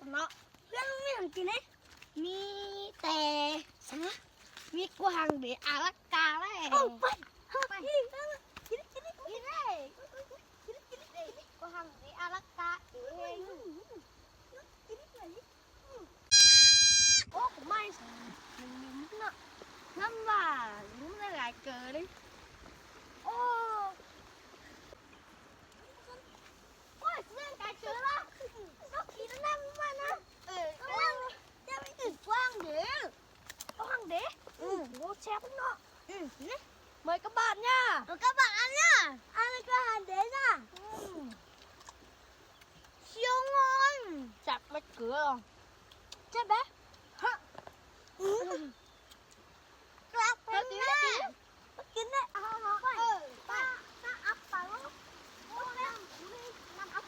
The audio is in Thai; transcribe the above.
เนาะเรื่องไม่ของกินเนี่ยมีแต่สนะมีกวางเดี๋ยวอารักกาแล้ไปกินเลยกินเลยกวางเดี๋ยวอารักกาเองโอ้ไม่ใช่มันเนาะน้ำว่าน้ำอะไรเกิดเลยโอ้เรื่องการเจอละนกขี่นั่งมานะกว้างจะไม่ถึงกว้างเด้อกว้างเด้โอ้แชร์พุ่งเนาะนี่เมย์กระบาดเนี่ยกระบาดอันเนี่ยอันนี้ก็หันเด้น่ะเชียวงอนจับไม่เกลือใช่ไหมฮะกลับไปแม่กินได้ไปอัพไปลูกน้ำอัพ